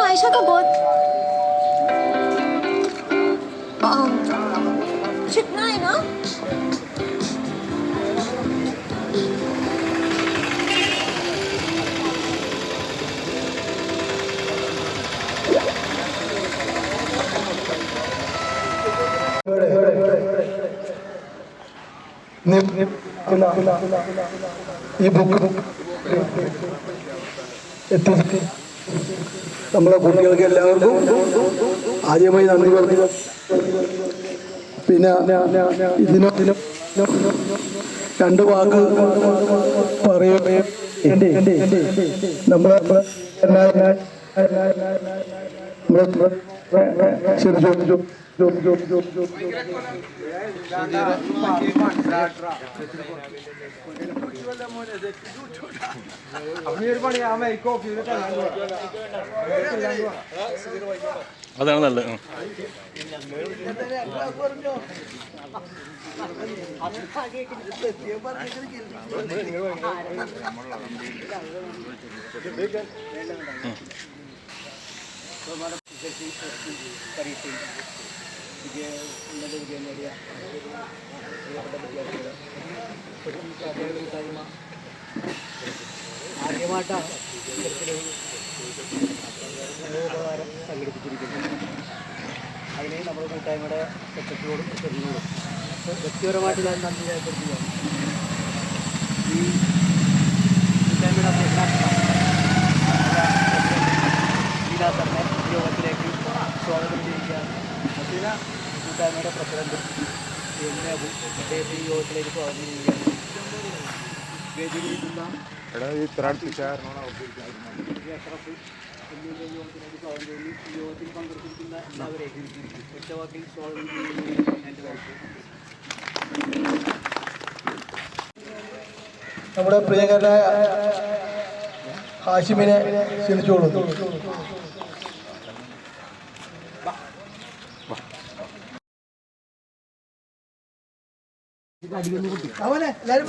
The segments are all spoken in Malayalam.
आयशा का बहुत चिकना है ना। ഈ ബുക്ക് എത്തി നമ്മളെ കുട്ടികൾക്ക് എല്ലാവർക്കും ആദ്യമായി നന്ദി പറഞ്ഞു. പിന്നെ ഇതിനും രണ്ട് വാക്ക് പറയുകയും നമ്മളെ ക്ഷണിച്ചു. അതാണ് നല്ലത്. ആദ്യമായിട്ടാണ് ഇത്തരത്തിലൊരു ഉപകാരം സംഘടിപ്പിച്ചിരിക്കുന്നത്. അതിന് നമ്മുടെ കൂട്ടായ്മയുടെ സെക്രട്ടറിയോടും പ്രസിഡന്റിനോടും വ്യക്തിപരമായിട്ടുള്ള നന്ദി രേഖപ്പെടുത്തുകയാണ്. ഈ കൂട്ടായ്മയുടെ ലീലാസറിനെ യോഗത്തിലേക്ക് സ്വാഗതം ചെയ്യുകയാണ്. മറ്റൊരു കൂട്ടായ്മയുടെ പ്രസിഡന്റും അദ്ദേഹത്തെ ഈ യോഗത്തിലേക്ക് സ്വാഗതം ചെയ്യുകയാണ്. വേദിയിലിരിക്കുന്ന യോഗത്തിൽ പങ്കെടുത്തിരിക്കുന്ന എല്ലാവരെയും ഒറ്റവാക്കിൽ സ്വാഗതം ചെയ്യുകയാണ് എൻ്റെ താല്പര്യം. നമ്മുടെ പ്രിയങ്കരനായ ഹാഷിമിനെ ക്ഷണിച്ചോളൂ. അവനെ എല്ലാവരും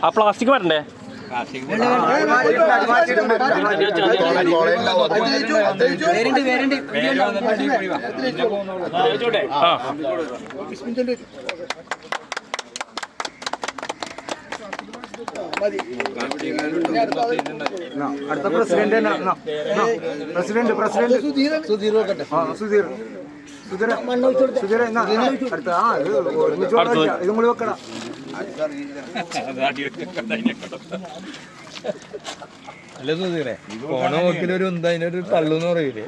ആ പ്ലാസ്റ്റിക് വരണ്ടേ? അടുത്ത പ്രസിഡന്റ് സുധീർ അടുത്ത ഇത് മുളി വെക്കണം. അല്ല സുധീറെ, പോണ നോക്കിലൊരു അതിനൊരു തള്ളൂന്ന് പറയൂലേ.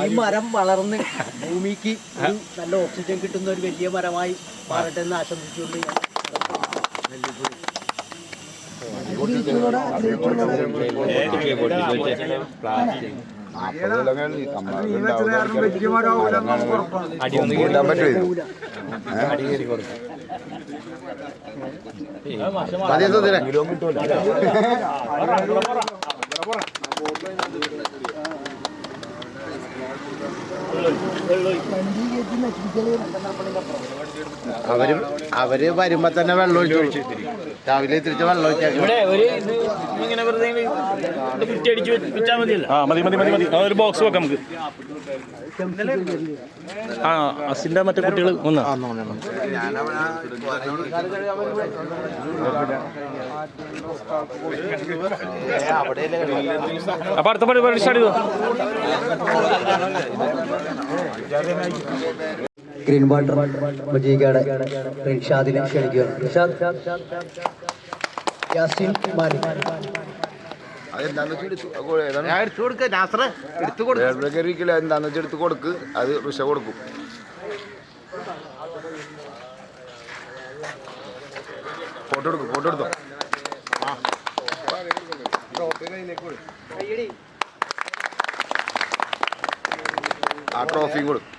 ഈ മരം വളർന്ന് ഭൂമിക്ക് നല്ല ഓക്സിജൻ കിട്ടുന്ന ഒരു വലിയ മരമായി മാറട്ടെ എന്ന് ആശംസിച്ചുകൊണ്ട് അവര് വരുമ്പോ തന്നെ വെള്ളം ഒഴിച്ചു. രാവിലെ തിരിച്ച് വെള്ളം ഒഴിച്ചാൽ ഒരു ബോക്സ് വെക്കാം നമുക്ക്. ആ അസിന്റെ മറ്റേ കുട്ടികൾ ഒന്ന് അപ്പൊ അടുത്ത പരിപാടി സ്റ്റാർട്ട് ചെയ്തു. ഗ്രീൻ വാട്ടർ മജീഗാട് റിൻഷാദിനെ ക്ഷണിക്കുകയാണ്. റിൻഷാദ്, യാസിൻ മാലിക്. എന്താന്ന് വെച്ചാൽ എടുത്ത് കൊടുക്ക്. അത് ഋഷ കൊടുക്കും. ഫോട്ടോ എടുത്തോ. ആ ട്രോഫിയും കൊടുക്കും.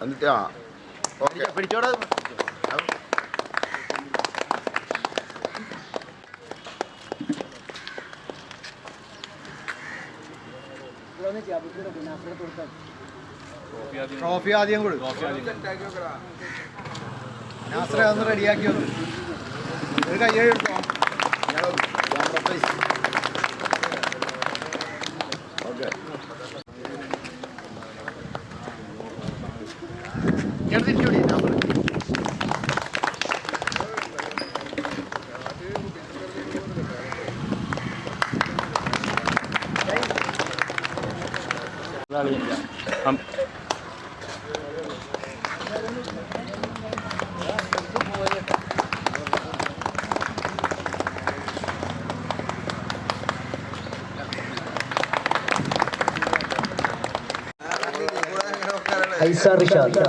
എന്നിട്ട് ഓക്കെ പിടിച്ചോടാ. ട്രോഫി ആദ്യം കൊടുക്കും. നാസറെ ഒന്ന് റെഡിയാക്കി വന്നു. ഒരു കയ്യടി എടുത്തോ. ഓക്കെ ഐസ റിഷാദ്.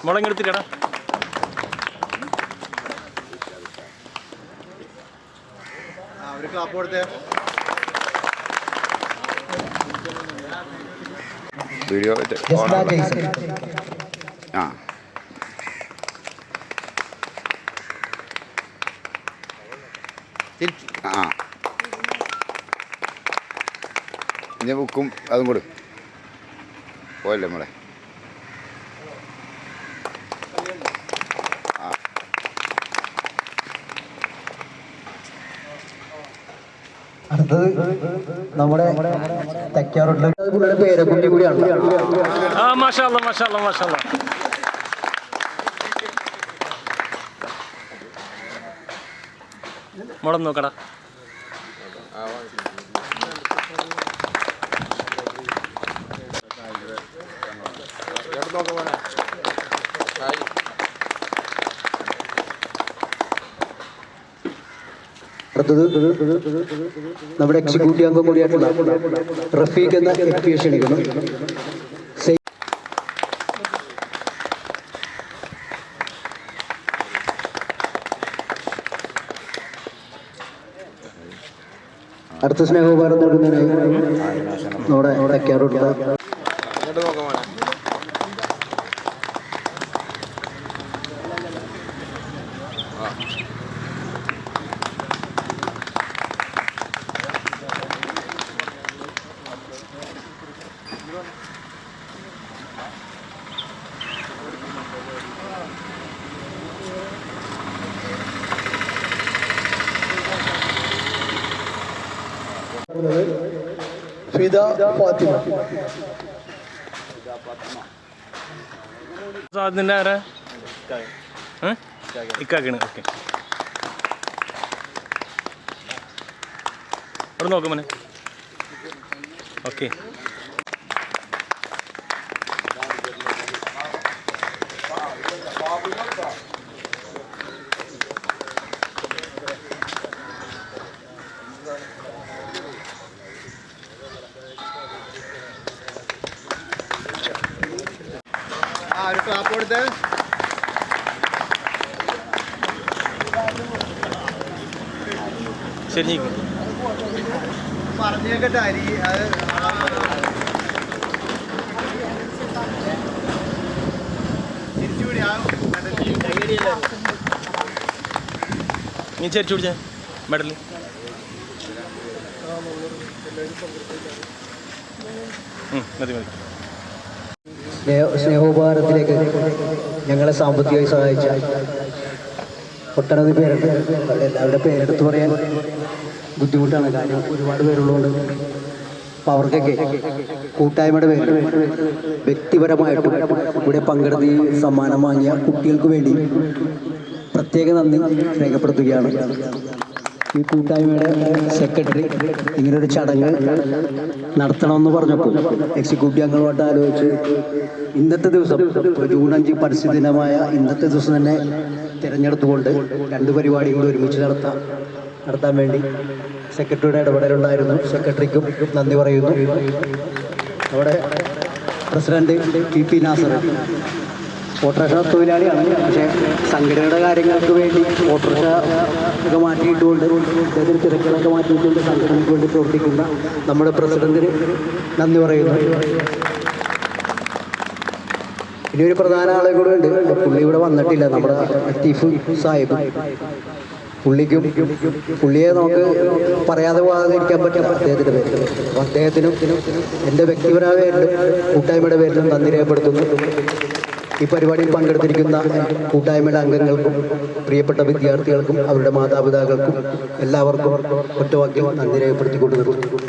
മുളങ്ങെടുത്തിട്ടാ ഒരു ക്ലാപ്പ് കൊടുത്തേ. വീഡിയോ ആ ആ ഇനി ബുക്കും അതും കൊടു പോയല്ലേ നമ്മളെ. അടുത്തത് നമ്മുടെ തെക്കാറുള്ള പേരക്കുട്ടി കൂടിയാണ്. ആ മാഷാ അല്ലാ മാഷാ അല്ലാ മാഷാ അല്ലാ. മുളം നോക്കടാ. അടുത്തത് നമ്മുടെ എക്സിക്യൂട്ടീവ് അംഗം കൂടിയായിട്ടുള്ള റഫീഖ് എന്ന വ്യക്തിയെ ക്ഷണിക്കുന്നു. അടുത്ത സ്നേഹോപകാരം നൽകുന്നതിനായി നമ്മുടെ തെക്കാറുള്ള ഫിദ ഫാത്തിമ. അതിൻ്റെ ആരാ? ഇക്കാക്കാണ്. ഓക്കെ അവിടെ നോക്കും മോനെ. ഓക്കെ ഒരു ക്ലാപ്പ് കൊടുത്തേ. ശരി പറഞ്ഞേക്കട്ടെ അരി അത് തിരിച്ചുപിടി. നീ ചരിച്ചു പിടിച്ചേ മെഡല്. മതി മതി. സ്നേഹോപകാരത്തിലേക്ക് ഞങ്ങളെ സാമ്പത്തികമായി സഹായിച്ച ഒട്ടനവധി പേരുണ്ട്. എല്ലാവരുടെ പേരെടുത്ത് പറയാൻ ബുദ്ധിമുട്ടാണ്, കാര്യം ഒരുപാട് പേരുള്ളതുകൊണ്ട്. അപ്പോൾ അവർക്കൊക്കെ കൂട്ടായ്മയുടെ പേരിൽ വ്യക്തിപരമായിട്ടും ഇവിടെ പങ്കെടുത്ത് ഈ സമ്മാനം വാങ്ങിയ കുട്ടികൾക്ക് വേണ്ടി പ്രത്യേക നന്ദി രേഖപ്പെടുത്തുകയാണ്. ഈ കൂട്ടായ്മയുടെ സെക്രട്ടറി ഇങ്ങനൊരു ചടങ്ങ് നടത്തണമെന്ന് പറഞ്ഞപ്പോൾ എക്സിക്യൂട്ടീവ് അംഗങ്ങളുമായിട്ട് ആലോചിച്ച് ഇന്നത്തെ ദിവസം ജൂൺ 5 പരിസ്ഥിതി ദിനമായ ഇന്നത്തെ ദിവസം തന്നെ തിരഞ്ഞെടുത്തുകൊണ്ട് 2 പരിപാടിയും കൂടി ഒരുമിച്ച് നടത്താൻ വേണ്ടി സെക്രട്ടറിയുടെ ഇടപെടലുണ്ടായിരുന്നു. സെക്രട്ടറിക്കും നന്ദി പറയുന്നു. നമ്മുടെ പ്രസിഡന്റ് ടി നാസർ ഓട്ടോറിക്ഷ തൊഴിലാളിയാണ്, പക്ഷേ സംഘടനയുടെ കാര്യങ്ങൾക്ക് വേണ്ടി ഓട്ടോറിക്ഷ ഒക്കെ മാറ്റിയിട്ടുകൊണ്ട് അദ്ദേഹത്തിന് തിരക്കുകളൊക്കെ മാറ്റിയിട്ടുകൊണ്ട് സംഘടനയ്ക്ക് വേണ്ടി പ്രവർത്തിക്കുന്ന നമ്മുടെ പ്രസിഡന്റിന് നന്ദി പറയുന്നു. ഇനി ഒരു പ്രധാന ആളെ കൂടെ ഉണ്ട്, പുള്ളി ഇവിടെ വന്നിട്ടില്ല, നമ്മുടെ ലത്തീഫ് സാഹിബ്. പുള്ളിയെ നമുക്ക് പറയാതെ പോകാതിരിക്കാൻ പറ്റില്ല അദ്ദേഹത്തിൻ്റെ പേരിൽ. അപ്പം അദ്ദേഹത്തിനും എൻ്റെ വ്യക്തിപരമായ പേരിലും കൂട്ടായ്മയുടെ പേരിലും നന്ദി രേഖപ്പെടുത്തുന്നു. ഈ പരിപാടിയിൽ പങ്കെടുത്തിരിക്കുന്ന കൂട്ടായ്മയുടെ അംഗങ്ങൾക്കും പ്രിയപ്പെട്ട വിദ്യാർത്ഥികൾക്കും അവരുടെ മാതാപിതാക്കൾക്കും എല്ലാവർക്കും ഒറ്റവാക്യം നന്ദി രേഖപ്പെടുത്തിക്കൊണ്ട് നിർത്തുന്നു.